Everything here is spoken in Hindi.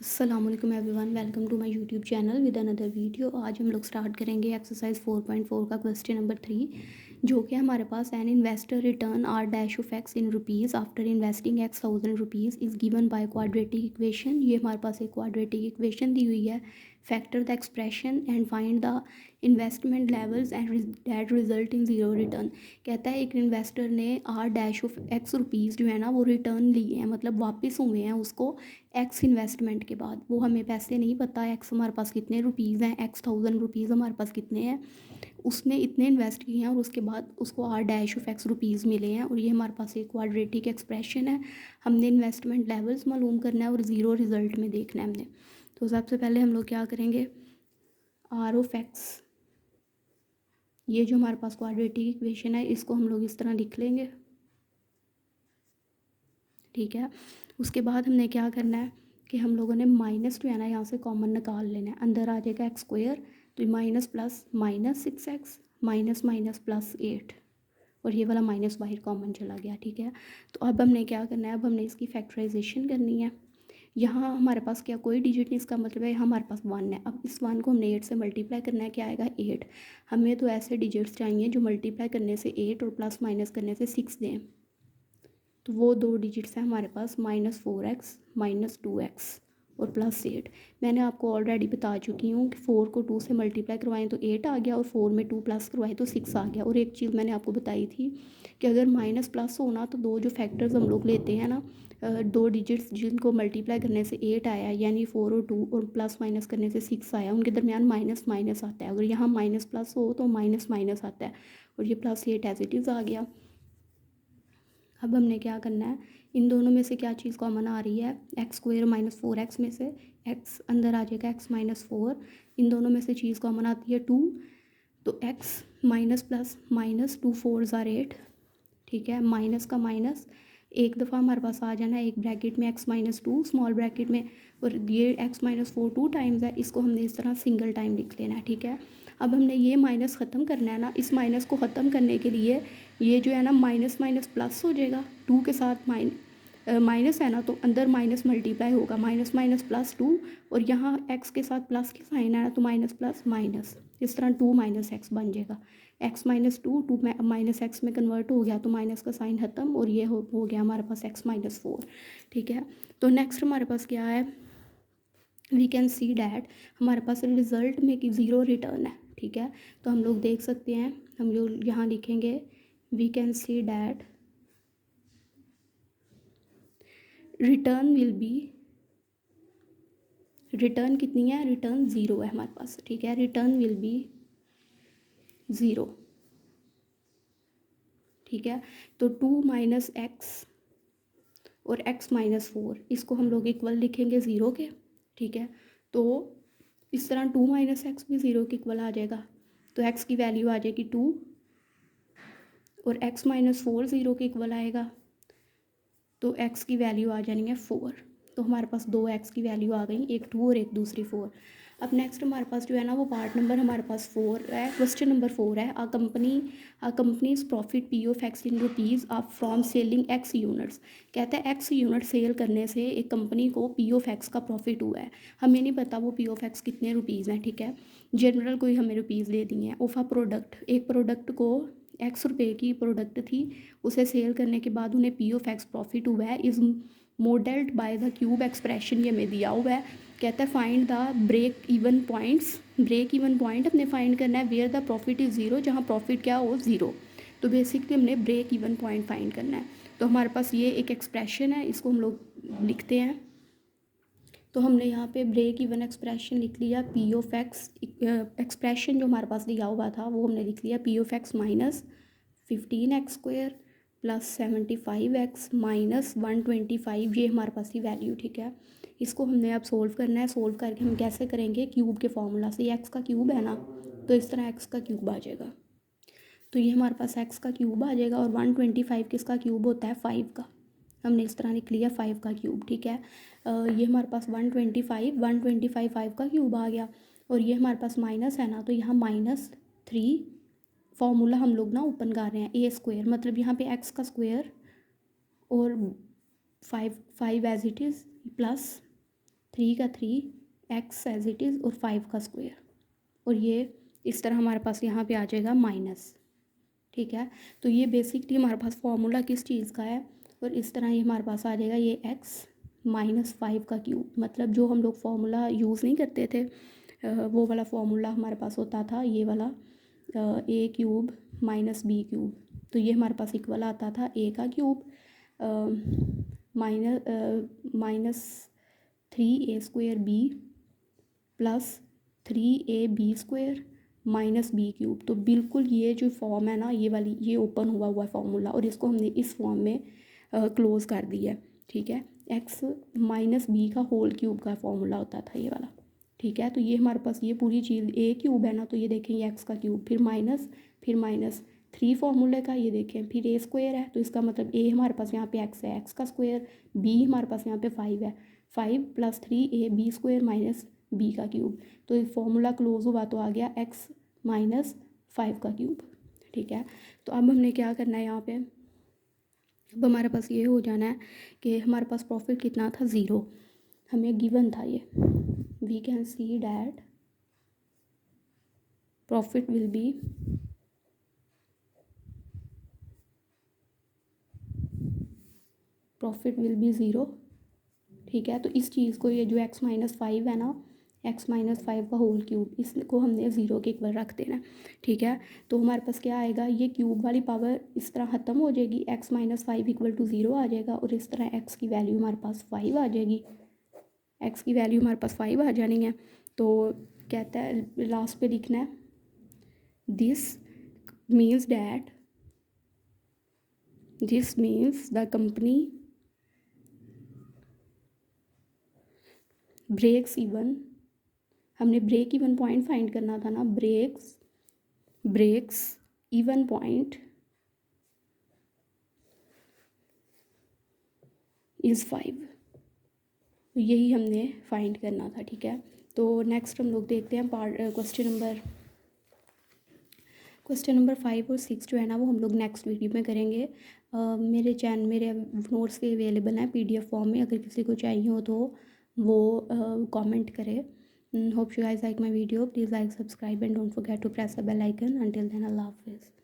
अस्सलाम वालेकुम everyone, welcome to my YouTube channel with another video. आज हम लोग स्टार्ट करेंगे एक्सरसाइज 4.4 का क्वेश्चन नंबर 3, जो कि हमारे पास an investor return R dash of x in rupees after investing x thousand rupees is given by quadratic equation. ये हमारे पास एक क्वाड्रेटिक इक्वेशन दी हुई है। Factor the expression and find the investment levels and that result in zero return. कहता है एक इन्वेस्टर ने R dash of x rupees जो है ना वो रिटर्न लिए हैं, मतलब वापस हुए हैं उसको एक्स इन्वेस्टमेंट के बाद। वो हमें पैसे नहीं पता एक्स हमारे पास कितने रुपीज़ हैं, एक्स थाउजेंड रुपीज़ हमारे पास कितने हैं, उसने इतने इन्वेस्ट किए हैं और उसके बाद उसको R dash of x rupees मिले हैं। और ये हमारे पास एक क्वाड्रेटिक एक्सप्रेशन है। हमने इन्वेस्टमेंट लेवल्स मालूम करना है और ज़ीरो रिज़ल्ट में देखना है हमने। तो सबसे पहले हम लोग क्या करेंगे, आर ऑफ एक्स, ये जो हमारे पास क्वाड्रेटिक इक्वेशन है इसको हम लोग इस तरह लिख लेंगे, ठीक है। उसके बाद हमने क्या करना है कि हम लोगों ने माइनस जो है ना यहाँ से कॉमन निकाल लेना है। अंदर आ जाएगा एक्स स्क्वायर, तो minus plus minus 6x minus minus plus 8, और ये वाला माइनस बाहर कॉमन चला गया, ठीक है। तो अब हमने क्या करना है, अब हमने इसकी फैक्टराइजेशन करनी है। यहाँ हमारे पास क्या कोई डिजिट नहीं, इसका मतलब है हमारे पास 1 है। अब इस 1 को हमने 8 से मल्टीप्लाई करना है, क्या आएगा 8। हमें तो ऐसे डिजिट्स चाहिए जो मल्टीप्लाई करने से 8 और प्लस माइनस करने से 6 दें। तो वो दो डिजिट्स हैं हमारे पास, -4x -2x और +8। मैंने आपको ऑलरेडी बता चुकी हूँ कि 4 को 2 से मल्टीप्लाई करवाएं तो 8 आ गया, और 4 में 2 प्लस करवाएं तो 6 आ गया। और एक चीज़ मैंने आपको बताई थी कि अगर माइनस प्लस होना तो दो जो फैक्टर्स हम लोग लेते हैं ना, दो डिजिट्स जिनको मल्टीप्लाई करने से 8 आया, यानी 4 और 2, और प्लस माइनस करने से 6 आया, उनके दरमियान माइनस माइनस आता है। अगर यहाँ माइनस प्लस हो तो माइनस माइनस आता है, और ये +8 एज इट इज़ आ गया। अब हमने क्या करना है, इन दोनों में से क्या चीज़ कॉमन आ रही है, एक्स स्क्वायर -4x में से एक्स अंदर आ जाएगा, x -4। इन दोनों में से चीज़ कॉमन आती है 2, तो x minus plus minus 2 4 or 8, ठीक है। माइनस का माइनस एक दफ़ा हमारे पास आ जाना है, एक ब्रैकेट में x-2 स्मॉल ब्रैकेट में, और ये x-4 2 टाइम्स है, इसको हमने इस तरह सिंगल टाइम लिख लेना है, ठीक है। अब हमने ये माइनस ख़त्म करना है ना, इस माइनस को ख़त्म करने के लिए ये जो है ना माइनस माइनस प्लस हो जाएगा, 2 के साथ माइनस है ना, तो अंदर माइनस मल्टीप्लाई होगा, माइनस माइनस +2, और यहाँ x के साथ प्लस की साइन है ना, तो माइनस प्लस माइनस, इस तरह 2 - x बन जाएगा। x -2 2 माइनस एक्स में कन्वर्ट हो गया, तो माइनस का साइन ख़त्म, और ये हो गया हमारे पास x -4, ठीक है। तो नेक्स्ट हमारे पास क्या है, वी कैन सी डैट, हमारे पास रिज़ल्ट में कि ज़ीरो रिटर्न है, ठीक है। तो हम लोग देख सकते हैं, हम लोग यहाँ लिखेंगे we can see that return will be, return कितनी है, रिटर्न ज़ीरो है हमारे पास, ठीक है। रिटर्न विल बी ज़ीरो, ठीक है। तो 2 - x और x-4, इसको हम लोग इक्वल लिखेंगे ज़ीरो के, ठीक है। तो इस तरह 2 - x भी ज़ीरो के इक्वल आ जाएगा, तो x की वैल्यू आ जाएगी 2, और x-4 ज़ीरो के इक्वल आएगा, तो x की वैल्यू आ जानी है 4। तो हमारे पास दो x की वैल्यू आ गई, एक 2 और एक दूसरी 4। अब नेक्स्ट हमारे पास जो है ना वो पार्ट नंबर हमारे पास 4 है, क्वेश्चन नंबर 4 है। A companies profit P of x in rupees up from selling x units. कहता है एक्स यूनिट सेल करने से एक कंपनी को पी ऑफ एक्स का प्रॉफिट हुआ है। हमें नहीं पता वो पी ऑफ एक्स कितने रुपीज़ हैं, ठीक है। जनरल कोई हमें रुपीज़ दे दिए हैं। ऑफ अ प्रोडक्ट, एक प्रोडक्ट को एक्स रुपए की प्रोडक्ट थी, उसे सेल करने के बाद उन्हें पी ऑफ एक्स प्रॉफिट हुआ है, is modelled by the cube expression, ये हमें दिया हुआ है। कहता है find the break even points, break even point अपने फाइंड करना है where the profit is zero, जहाँ प्रॉफिट क्या हो ज़ीरो। तो बेसिकली हमने ब्रेक इवन पॉइंट फाइंड करना है। तो हमारे पास ये एक एक्सप्रेशन है, इसको हम लोग लिखते हैं। तो हमने यहाँ पे ब्रेक इवन एक्सप्रेशन लिख लिया, पी ऑफ एक्स एक्सप्रेशन जो हमारे पास दिया हुआ था वो हमने लिख लिया, P of x -15x² + 75x -125, ये हमारे पास की वैल्यू, ठीक है। इसको हमने अब सोल्व करना है। सोल्व करके हम कैसे करेंगे, क्यूब के फॉर्मूला से, ये एक्स का क्यूब है ना, तो इस तरह एक्स का क्यूब आ जाएगा। तो ये हमारे पास एक्स का क्यूब आ जाएगा, और 125 किसका क्यूब होता है, 5 का। हमने इस तरह लिख लिया 5 का क्यूब, ठीक है। ये हमारे पास 125 5 का क्यूब आ गया, और ये हमारे पास माइनस है ना, तो यहाँ -3, फॉर्मूला हम लोग ना ओपन कर रहे हैं, a², मतलब यहाँ पे x का स्क्वायर और 5 5 एज इट इज़ प्लस 3 का 3 एक्स एज इट इज़ और 5 का स्क्वायर, और ये इस तरह हमारे पास यहाँ पे आ जाएगा माइनस। ठीक है, तो ये बेसिकली हमारे पास फॉर्मूला किस चीज़ का है, और इस तरह ये हमारे पास आ जाएगा ये एक्स -5 का क्यूब। मतलब जो हम लोग फार्मूला यूज़ नहीं करते थे, वो वाला फार्मूला हमारे पास होता था ये वाला, a cube minus b cube. तो ये हमारे पास इक्वल आता था ए का cube -3a² b plus 3ab² minus b cube. तो बिल्कुल ये जो फॉर्म है ना, ये वाली, ये ओपन हुआ हुआ फार्मूला, और इसको हमने इस फॉर्म में क्लोज कर दिया है। ठीक है, एक्स माइनस बी का होल क्यूब का फॉर्मूला होता था ये वाला। ठीक है, तो ये हमारे पास ये पूरी चीज़ ए क्यूब है ना, तो ये देखें ये एक्स का क्यूब, फिर माइनस 3 फार्मूले का, ये देखें फिर ए स्क्वायर है, तो इसका मतलब ए हमारे पास यहाँ पे एक्स है, एक्स का स्क्वायर, बी हमारे पास यहाँ पे 5 है, 5 + 3ab² माइनस बी का क्यूब। तो फॉर्मूला क्लोज हुआ तो आ गया एक्स -5 का क्यूब। ठीक है, तो अब हमने क्या करना है यहाँ पे, अब हमारे पास ये हो जाना है कि हमारे पास प्रॉफिट कितना था, 0, हमें गिवन था ये। We can see that profit will be zero. ठीक है, तो इस चीज़ को, ये जो x -5 है ना, x -5 का होल क्यूब, इसको हमने 0 के इक्वल रख देना। ठीक है, तो हमारे पास क्या आएगा, ये क्यूब वाली पावर इस तरह ख़त्म हो जाएगी, x -5 = 0 आ जाएगा, और इस तरह x की वैल्यू हमारे पास 5 आ जाएगी, x की वैल्यू हमारे पास 5 आ जानी है। तो कहता है लास्ट पे लिखना है, this means the company breaks even, हमने ब्रेक इवन पॉइंट फाइंड करना था ना, ब्रेक्स इवन पॉइंट इज़ 5, यही हमने फाइंड करना था। ठीक है, तो नेक्स्ट हम लोग देखते हैं क्वेश्चन नंबर 5 और 6 जो है ना, वो हम लोग नेक्स्ट वीडियो में करेंगे। मेरे नोट्स पे अवेलेबल हैं PDF फॉर्म में, अगर किसी को चाहिए हो तो वो कमेंट करे। Hope you guys like my video, please like, subscribe and don't forget to press the bell icon. Until then, अल्लाह हाफिज़।